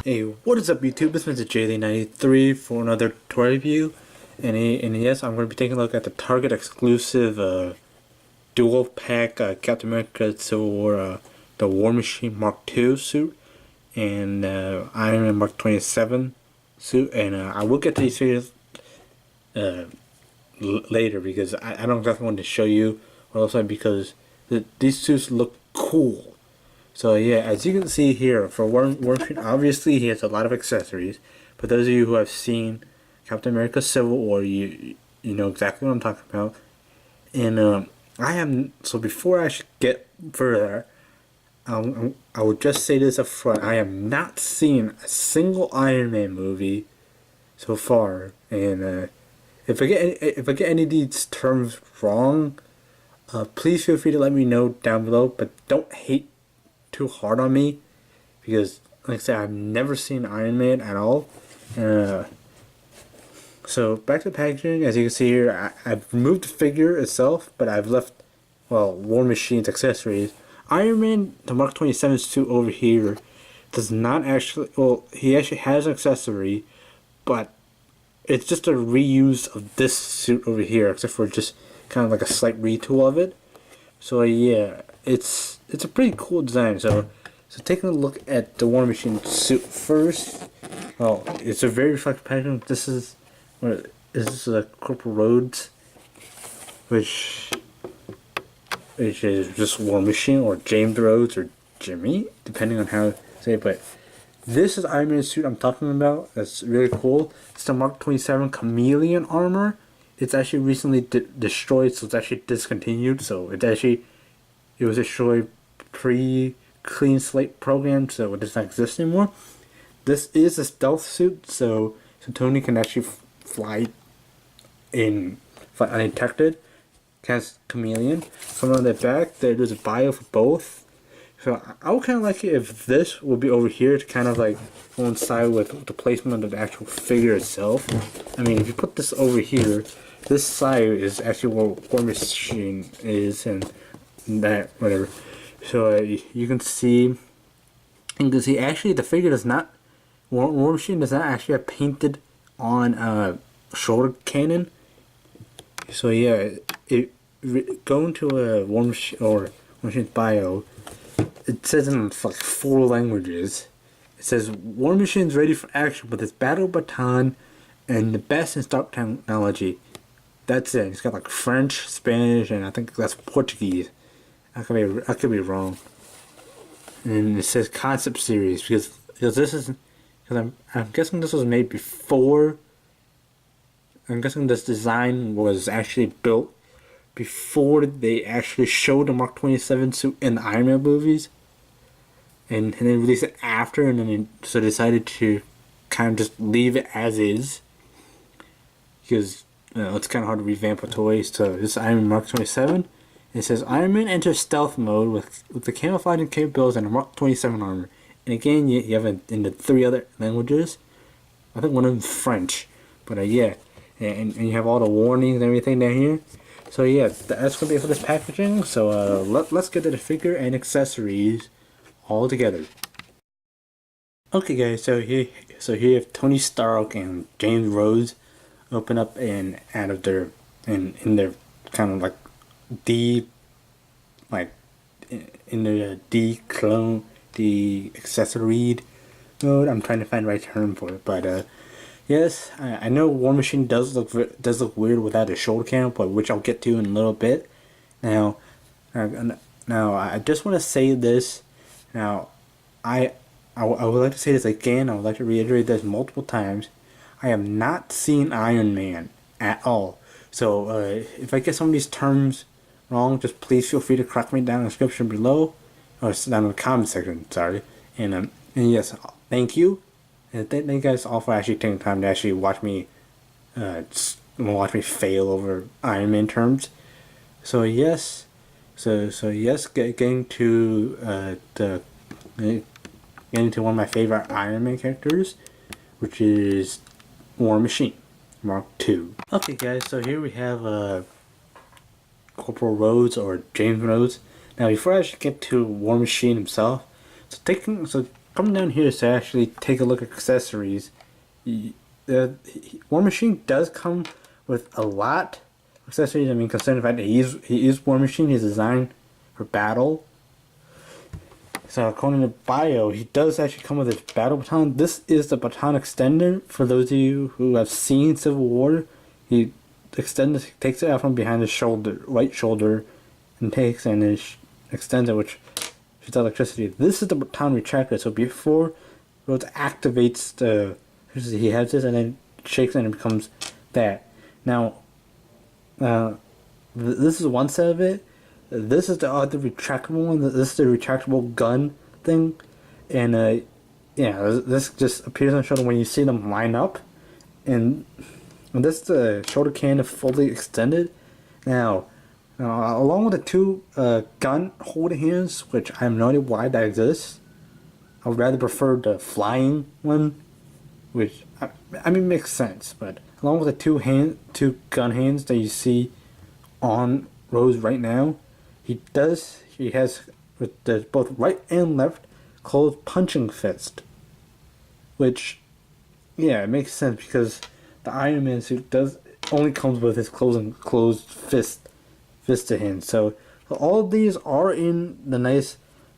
Hey, what is up YouTube? This is Mr. JD93 for another toy review. And yes, I'm going to be taking a look at the Target exclusive dual pack Captain America Civil War, the War Machine Mark II suit, and Iron Man Mark 27 suit. And I will get to these figures later because I don't exactly want to show you what else because these suits look cool. So yeah, as you can see here, for War Machine, obviously he has a lot of accessories. But those of you who have seen Captain America Civil War, you know exactly what I'm talking about. And so before I should get further, I will just say this up front: I have not seen a single Iron Man movie so far, and if I get any of these terms wrong, please feel free to let me know down below. But don't hate too hard on me because, like I said, I've never seen Iron Man at all. So back to the packaging. As you can see here, I've removed the figure itself, but I've left, well, War Machine's accessories. Iron Man, the Mark 27 suit over here, does not actually, well, he actually has an accessory, but it's just a reuse of this suit over here, except for just kind of like a slight retool of it. So yeah, it's a pretty cool design. So taking a look at the War Machine suit first. Well, it's a very reflective pattern. This is Corporal Rhodes, which is just War Machine, or James Rhodes, or Jimmy, depending on how you say it. But this is Iron Man's suit I'm talking about. That's really cool. It's the Mark 27 Chameleon armor. It's actually recently destroyed, so it's actually discontinued. So it was destroyed pre-clean slate program, so it does not exist anymore. This is a stealth suit, so Tony can actually fly undetected. Has Chameleon. So on the back, there's a bio for both. So I would kind of like it if this would be over here to kind of like coincide with the placement of the actual figure itself. I mean, if you put this over here, this side is actually where War Machine is, and that whatever. So you can see actually the figure does not, War Machine does not actually have painted on shoulder cannon. So yeah, going to a War Machine or War Machine's bio, it says in like 4 languages. It says War Machine's ready for action with its battle baton and the best in stock technology. That's it. It's got like French, Spanish, and I think that's Portuguese. I could be wrong. And it says concept series because I'm guessing this was made before. I'm guessing this design was actually built before they actually showed the Mark 27 suit in the Iron Man movies, and then released it after, and then they decided to kind of just leave it as is because it's kind of hard to revamp a toy. So this is Iron Man Mark 27. It says Iron Man enters stealth mode with the camouflaging capabilities and a Mark 27 armor. And again, you have it in the 3 other languages. I think one of them is French. But yeah, and you have all the warnings and everything down here. So yeah, that's gonna be it for this packaging. So let's get to the figure and accessories all together. Okay, guys. So here you have Tony Stark and James Rhodes open up and out of their in their kind of like in the clone, the accessory mode. I'm trying to find the right term for it, but yes, I know War Machine does look weird without a shoulder cam, but which I'll get to in a little bit. Now I just want to say this. Now I would like to say this again. I would like to reiterate this multiple times. I have not seen Iron Man at all. So if I get some of these terms wrong, just please feel free to correct me down in the description below, or down in the comment section. Sorry, and yes, thank you, and thank you guys all for actually taking time to actually watch me fail over Iron Man terms. So yes, getting to one of my favorite Iron Man characters, which is War Machine Mark II. Okay, guys, so here we have Corporal Rhodes, or James Rhodes. Now, before I should get to War Machine himself, so coming down here to actually take a look at accessories, the War Machine does come with a lot of accessories. I mean, considering the fact that he is War Machine, he's designed for battle. So according to bio, he does actually come with his battle baton. This is the baton extender. For those of you who have seen Civil War, he takes it out from behind his shoulder, right shoulder, and takes and extends it, which shoots electricity. This is the baton retractor. So before Rhodes activates the, he has this and then shakes it and it becomes that. Now, this is one set of it. This is the other retractable one. This is the retractable gun thing, and yeah, this just appears on the shoulder when you see them line up, and this is the shoulder cannon fully extended. Now, along with the two gun holding hands, which I have no idea why that exists, I would rather prefer the flying one, which I mean makes sense. But along with the two gun hands that you see on Rose right now. He has with the both right and left closed punching fist, which, yeah, it makes sense because the Iron Man suit only comes with his closed fist to hand. So all of these are in the nice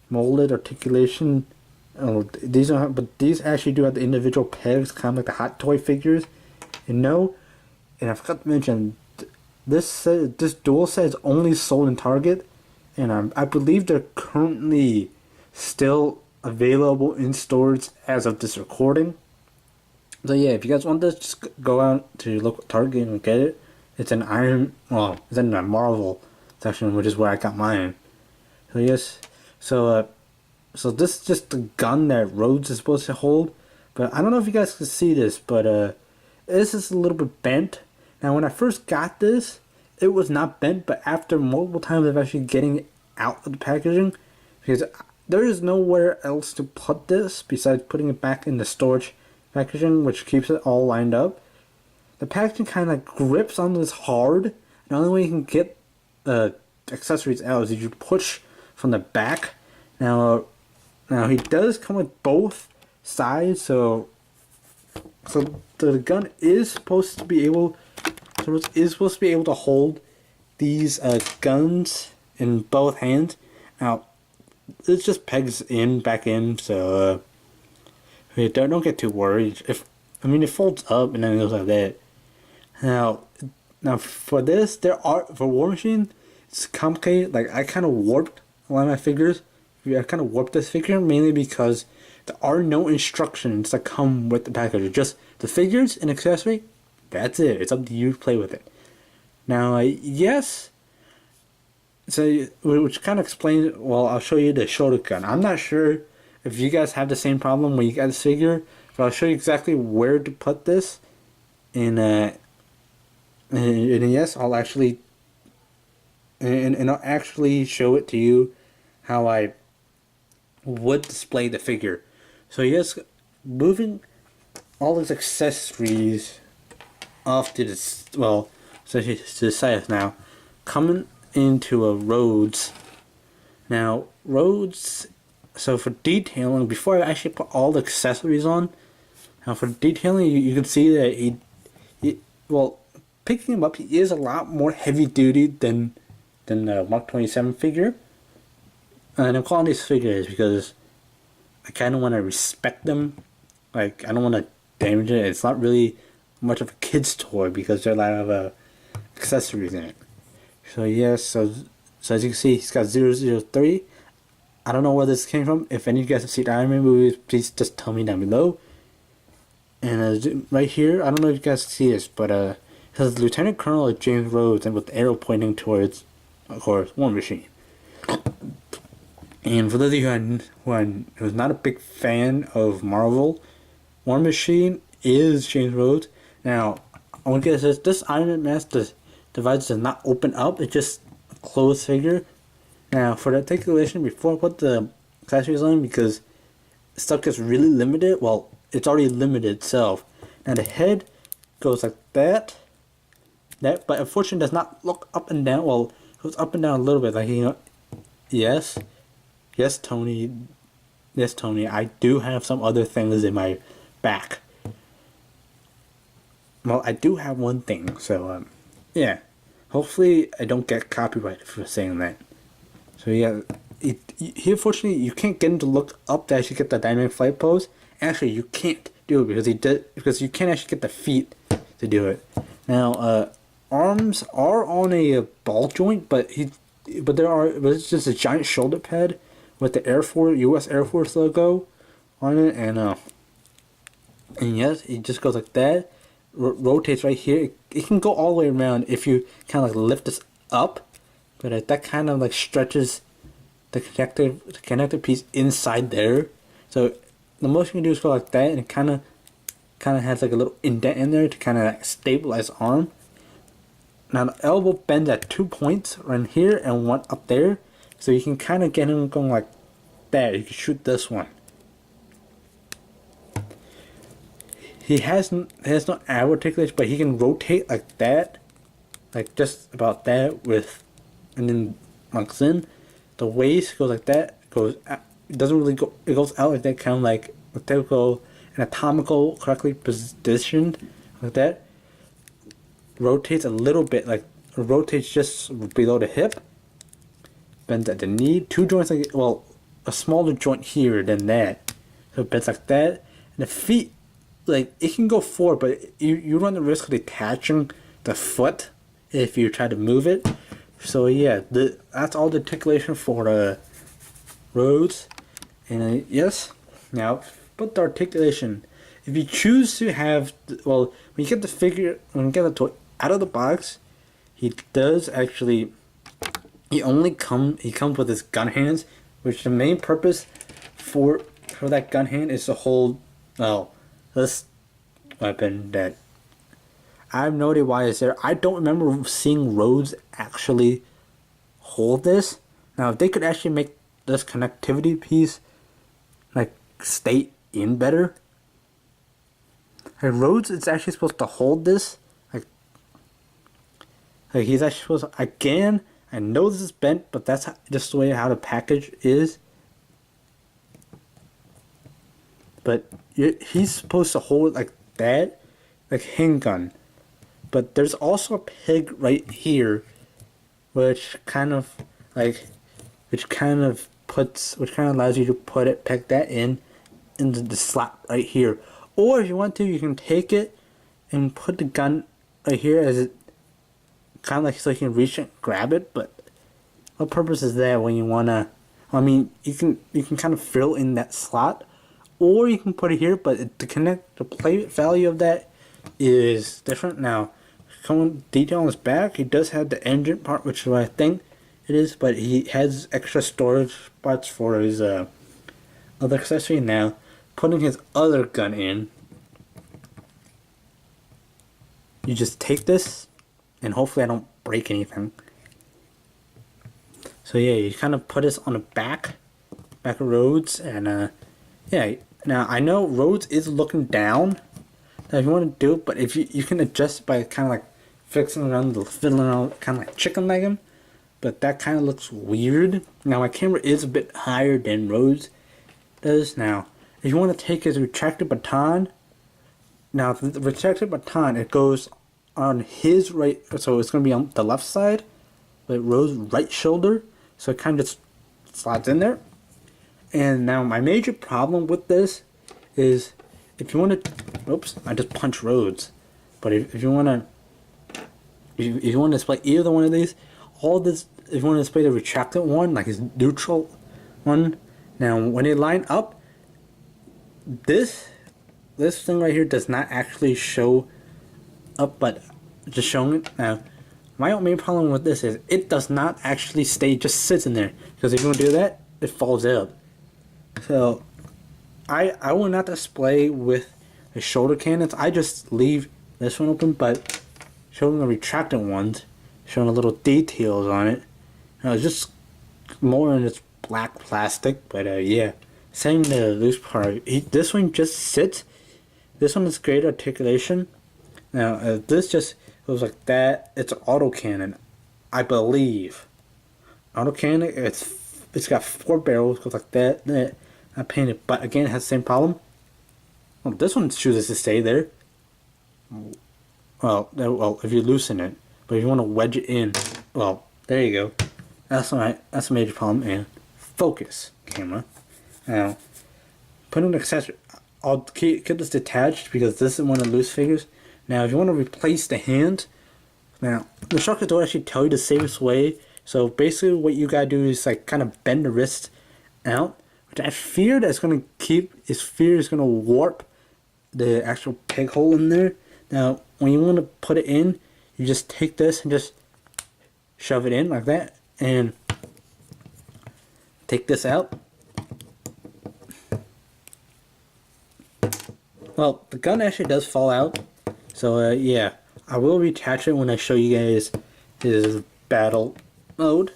molded articulation. These actually do have the individual pegs, kind of like the Hot Toy figures. And I forgot to mention, this dual set is only sold in Target. And I believe they're currently still available in stores as of this recording. So yeah, if you guys want this, just go out to local Target and get it. It's in it's in the Marvel section, which is where I got mine. So yes, so this is just the gun that Rhodes is supposed to hold. But I don't know if you guys can see this, but this is a little bit bent. Now when I first got this, it was not bent, but after multiple times of actually getting it out of the packaging, because there is nowhere else to put this besides putting it back in the storage packaging, which keeps it all lined up. The packaging kind of grips on this hard, and the only way you can get accessories out is if you push from the back. Now he does come with both sides, so the gun is supposed to be able. So it is supposed to be able to hold these guns in both hands. Now, it just pegs back in, so don't get too worried. It folds up and then it goes like that. Now for this, for War Machine, it's complicated. Like I kind of warped a lot of my figures. I kind of warped this figure mainly because there are no instructions that come with the package. Just the figures and accessory. That's it. It's up to you to play with it. Now, yes. So, which kind of explains. Well, I'll show you the shoulder gun. I'm not sure if you guys have the same problem when you got this figure, but I'll show you exactly where to put this. And yes, I'll actually. And I'll actually show it to you how I would display the figure. So yes, moving all these accessories off to this, to the side now, coming into a Rhodes. Now Rhodes, so for detailing, before I actually put all the accessories on, now for detailing, you can see that picking him up, he is a lot more heavy duty than the Mark 27 figure. And I'm calling these figures because I kind of want to respect them. Like I don't want to damage it. It's not really much of a kid's toy because there are a lot of accessories in it. So yes, so as you can see, he's got 003. I don't know where this came from. If any of you guys have seen Iron Man movies, please just tell me down below. And right here, I don't know if you guys see this, but it says Lieutenant Colonel James Rhodes, and with the arrow pointing towards, of course, War Machine. And for those of you who's not a big fan of Marvel, War Machine is James Rhodes. Now, I want to get this Iron Man mask device does not open up, it's just a closed figure. Now, for the articulation, before I put the accessories on, because stuff gets really limited, well, it's already limited itself. Now, the head goes like that, but unfortunately does not look up and down. Well, it goes up and down a little bit, like, yes, Tony, Yes, Tony, I do have some other things in my back. Well, I do have one thing, so yeah. Hopefully, I don't get copyrighted for saying that. So yeah, he unfortunately you can't get him to look up to actually get the dynamic flight pose. Actually, you can't do it because you can't actually get the feet to do it. Now, arms are on a ball joint, but it's just a giant shoulder pad with the U.S. Air Force logo on it, and yes, it just goes like that. Rotates right here. It can go all the way around if you kind of like lift this up, but that kind of like stretches the connector piece inside there. So the most you can do is go like that, and it kind of has like a little indent in there to kind of like stabilize arm. Now the elbow bends at 2 points, right here and one up there, so you can kind of get him going like that. You can shoot this one. He has no ab articulation, but he can rotate like that, like just about that and then locks in. The waist goes like that. It doesn't really go. It goes out like that, kind of like a typical anatomical, correctly positioned, like that. Rotates a little bit, like rotates just below the hip. Bends at the knee. Two joints a smaller joint here than that. So it bends like that. And the feet, like it can go forward, but you run the risk of detaching the foot if you try to move it. So yeah, that's all the articulation for the Rhodes. And yes, now but the articulation, if you choose to have, when you get the toy out of the box, he does actually. He comes with his gun hands, which the main purpose for that gun hand is to hold this weapon that I have no idea why it's there. I don't remember seeing Rhodes actually hold this. Now, if they could actually make this connectivity piece like stay in better. And Rhodes is actually supposed to hold this. Like he's actually supposed to, again, I know this is bent, but that's just the way how the package is. But he's supposed to hold it like that, like handgun. But there's also a peg right here, which kind of allows you to peg that into the slot right here. Or if you want to, you can take it and put the gun right here as it kind of like so you can reach it and grab it. But what purpose is that when you wanna? I mean, you can kind of fill in that slot, or you can put it here. But the play value of that is different. Now, coming detail on his back, he does have the engine part, which is what I think it is. But he has extra storage spots for his other accessory. Now, putting his other gun in, you just take this, and hopefully I don't break anything. So yeah, you kind of put this on the back of Rhodes, and yeah. Now I know Rhodes is looking down. Now if you want to do it, but if you can adjust it by kind of like fiddling around, kind of like chicken legging. But that kind of looks weird. Now my camera is a bit higher than Rhodes does. Now, if you want to take his retracted baton, now the retracted baton, it goes on his right, so it's going to be on the left side, but Rhodes' right shoulder, so it kind of just slides in there. And now my major problem with this is if you want to, oops, I just punched Rhodes. But if you want to, if you want to display either one of these, if you want to display the retracted one, like his neutral one, now when they line up, this thing right here does not actually show up, but just showing it. Now, my main problem with this is it does not actually stay, just sits in there. Because if you want to do that, it falls out. So, I will not display with the shoulder cannons. I just leave this one open, but showing the retracted ones, showing the little details on it. It's just more in its black plastic, but yeah. Same the loose part. This one just sits. This one is great articulation. Now, this just goes like that. It's an autocannon, I believe. Autocannon. It's got 4 barrels. Goes like that. I painted, but again, it has the same problem. Well, this one chooses to stay there. Well, if you loosen it, but if you want to wedge it in, well, there you go. That's a major problem. And focus camera. Now, putting the accessory, I'll keep this detached because this is one of the loose figures. Now, if you want to replace the hand, now the instructors don't actually tell you the safest way. So basically, what you gotta do is like kind of bend the wrist out, which I fear that's gonna is gonna warp the actual peg hole in there. Now, when you want to put it in, you just take this and just shove it in like that, and take this out. Well, the gun actually does fall out, so yeah, I will reattach it when I show you guys his battle mode.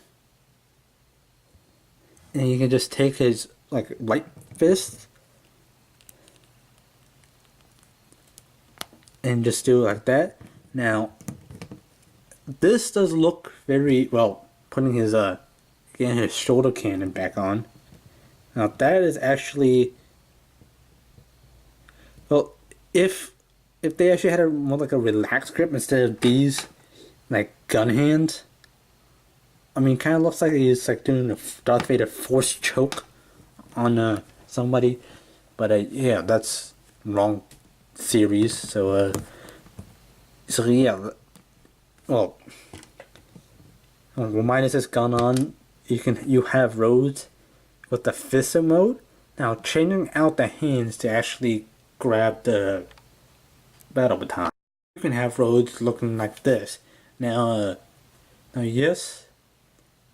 And you can just take his like right fist and just do it like that. Now, this does look very well. Putting his getting his shoulder cannon back on. Now that is actually, well, if they actually had a more like a relaxed grip instead of these like gun hands. I mean, kind of looks like he's like doing a Darth Vader force choke on somebody, but yeah, that's wrong series. So yeah, well, minus this gun on, you have Rhodes with the fist mode. Now changing out the hands to actually grab the battle baton, you can have Rhodes looking like this. Now yes,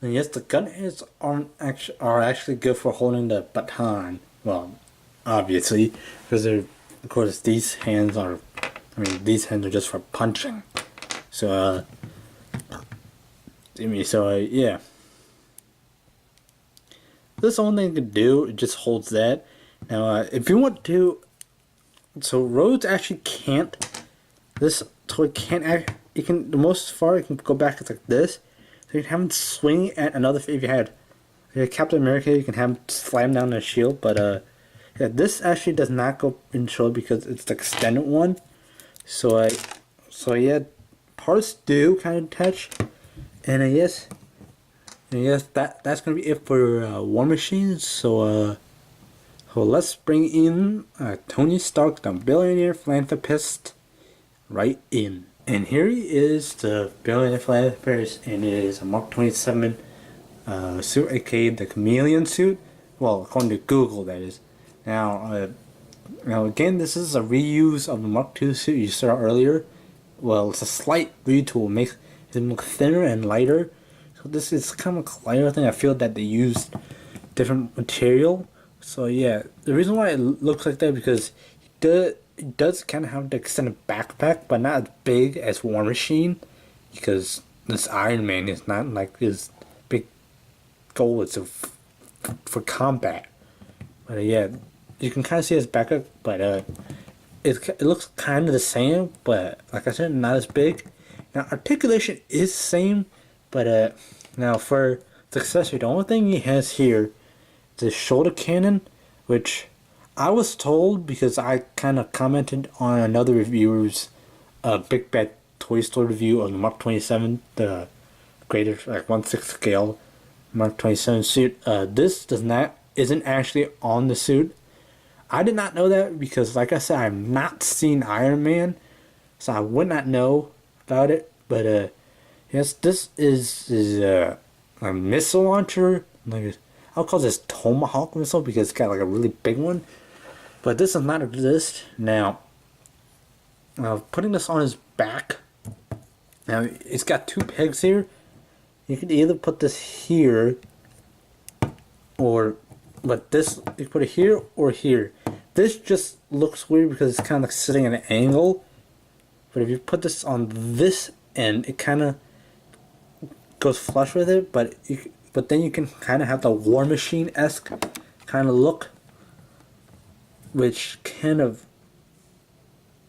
the gun hands are actually good for holding the baton. Well, obviously, because of course these hands are, these hands are just for punching. So yeah. This only thing you can do, it just holds that. Now, if you want to, so Rhodes actually can't. This toy can't. You can the most far you can go back is like this. So you can have him swing at another. If you had Captain America, you can have him slam down the shield. But yeah, this actually does not go in shield because it's the extended one. So yeah, parts do kind of touch, and yes, that's gonna be it for War Machine. So let's bring in Tony Stark, the billionaire philanthropist, right in. And here he is, the billionaire philanthropist, and it is a Mark 27 suit, aka the Chameleon suit. Well, according to Google, that is. Now again, this is a reuse of the Mark II suit you saw earlier. Well, it's a slight retool, makes it look thinner and lighter. So this is kind of a lighter thing. I feel that they used different material. So yeah, the reason why it looks like that because it does kind of have the extended backpack, but not as big as War Machine, because this Iron Man is not like his big goal is for combat. But yeah, you can kind of see his backpack, but it looks kind of the same, but like I said, not as big. Now articulation is the same, but now for the accessory, the only thing he has here is the shoulder cannon, which I was told because I kind of commented on another reviewer's Big Bad Toy Store review of the Mark 27, the greater like 1/6 scale Mark 27 suit. This isn't actually on the suit. I did not know that because, like I said, I've not seen Iron Man, so I would not know about it. But yes, this is a missile launcher. I'll call this Tomahawk missile because it's got like a really big one. But this does not exist. Now, putting this on his back. Now, it's got two pegs here. You can either put this here, but this, you put it here or here. This just looks weird because it's kind of like sitting at an angle. But if you put this on this end, it kind of goes flush with it. But then you can kind of have the War Machine-esque kind of look. Which kind of,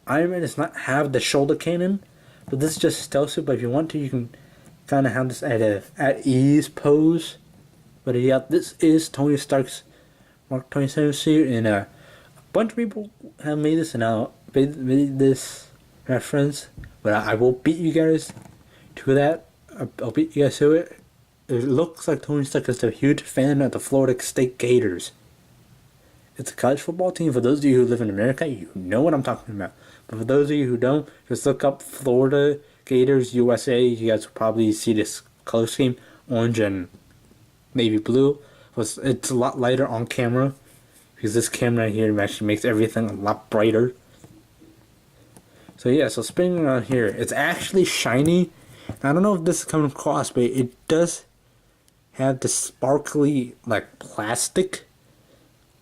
Iron Man does not have the shoulder cannon, but this is just stealth suit. But if you want to, you can kind of have this at ease pose. But yeah, this is Tony Stark's Mark 27 suit, and a bunch of people have made this and made this reference, but I will beat you guys to that. I'll beat you guys to it. It looks like Tony Stark is a huge fan of the Florida State Gators. It's a college football team. For those of you who live in America, you know what I'm talking about. But for those of you who don't, just look up Florida Gators USA. You guys will probably see this color scheme, orange and navy blue. It's a lot lighter on camera because this camera here actually makes everything a lot brighter. So yeah, so spinning around here, it's actually shiny. I don't know if this is coming across, but it does have the sparkly like plasticky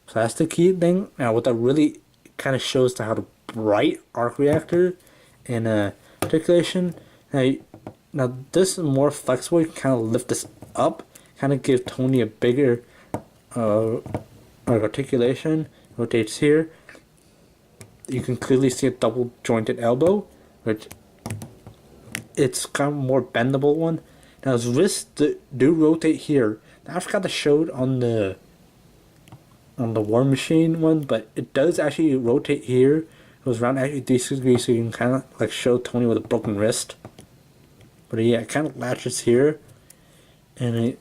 thing. Now what that really kind of shows to how the bright arc reactor and articulation. Now this is more flexible. You can kind of lift this up, kind of give Tony a bigger articulation. Rotates here. You can clearly see a double jointed elbow, which it's kind of more bendable one. Now his wrists do rotate here. Now, I forgot to show it on the War Machine one, but it does actually rotate here. It goes around actually 360 degrees, so you can kind of like show Tony with a broken wrist. But yeah, it kind of latches here, and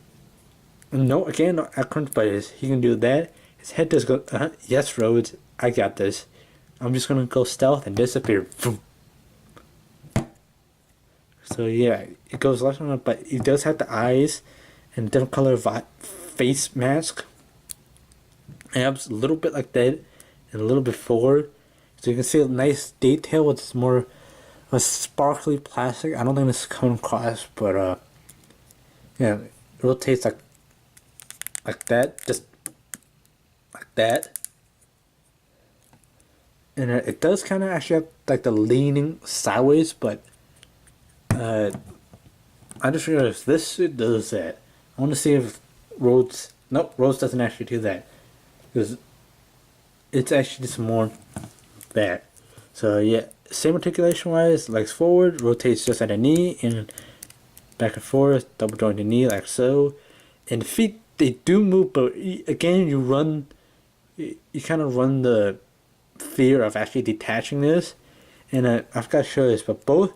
no crunch, but he can do that. His head does go. Yes, Rhodes, I got this. I'm just gonna go stealth and disappear. So yeah, it goes left on it, but he does have the eyes and a different color face mask. It has a little bit like that and a little bit forward. So you can see a nice detail with more a sparkly plastic. I don't think this is coming across, but yeah, it rotates like that, just like that. And it does kind of actually have like the leaning sideways, but I just realized this suit does that. I want to see if Rhodes. Nope, Rhodes doesn't actually do that because it's actually just more that. So yeah, same articulation wise, legs forward, rotates just at the knee and back and forth, double joint the knee like so. And the feet, they do move, but again, you kind of run the fear of actually detaching this. And I've got to show this, but both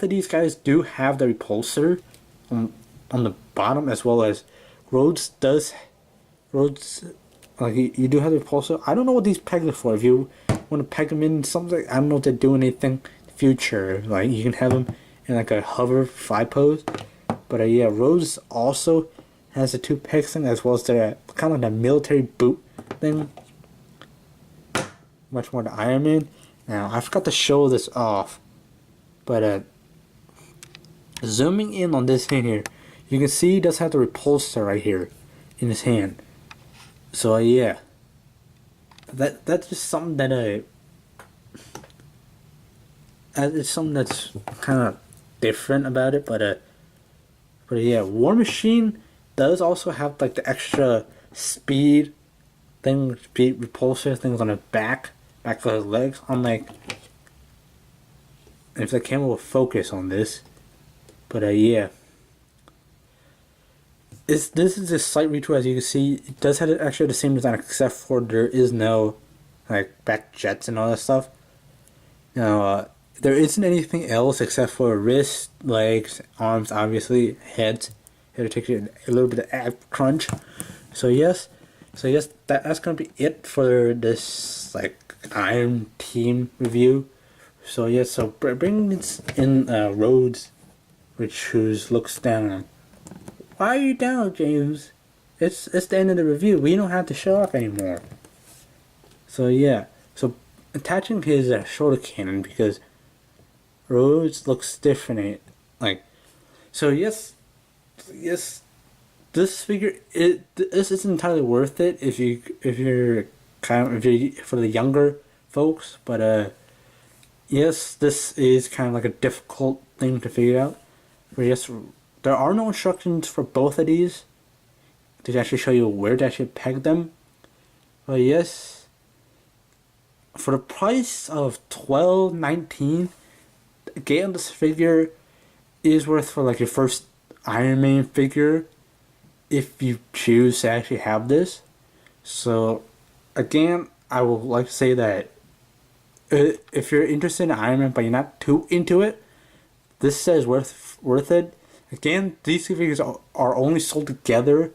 of these guys do have the repulsor on the bottom, as well as Rhodes like you do have the repulsor. I don't know what these pegs are for. If you want to peg them in something, I don't know if they're doing anything in the future. Like you can have them in like a hover fly pose. But yeah, Rhodes also has the two pegs thing, as well as the kind of the military boot thing. Much more to Iron Man. Now I forgot to show this off, but zooming in on this hand here, you can see he does have the repulsor right here in his hand. So yeah, that's just something that it's something that's kind of different about it. But yeah, War Machine does also have like the extra speed repulsor things on the back of his legs. Unlike if the camera will focus on this, but yeah. This is a slight retool, as you can see. It does have actually the same design, except for there is no like back jets and all that stuff. Now there isn't anything else except for wrists, legs, arms, obviously head takes a little bit of ab crunch. So yes, that's gonna be it for this like Iron Team review. So yes, so bring this in Rhodes, which looks down. Why are you down, James? It's the end of the review. We don't have to show up anymore. So yeah, so attaching his shoulder cannon, because Rhodes looks different. Like, so yes, this figure this is entirely worth it if you're for the younger folks. But yes, this is kind of like a difficult thing to figure out. But yes, there are no instructions for both of these to actually show you where to actually peg them. But yes, for the price of $12.19, getting this figure is worth for like your first Iron Man figure if you choose to actually have this. So again, I would like to say that if you're interested in Iron Man but you're not too into it, this set is worth it. Again, these two figures are only sold together.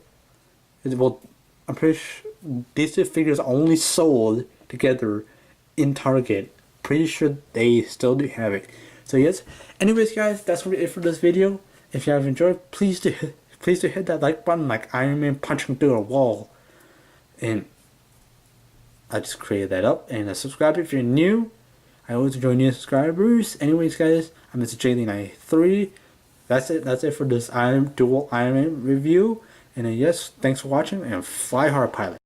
Well, I'm pretty sure these two figures are only sold together in Target. Pretty sure they still do have it. So yes. Anyways, guys, that's it for this video. If you have enjoyed, please do hit that like button, like Iron Man punching through a wall. And I just created that up. And subscribe if you're new. I always enjoy new subscribers. Anyways, guys, I'm Mr. J93. That's it for this dual Iron Man review. And then yes, thanks for watching and fly hard, pilot.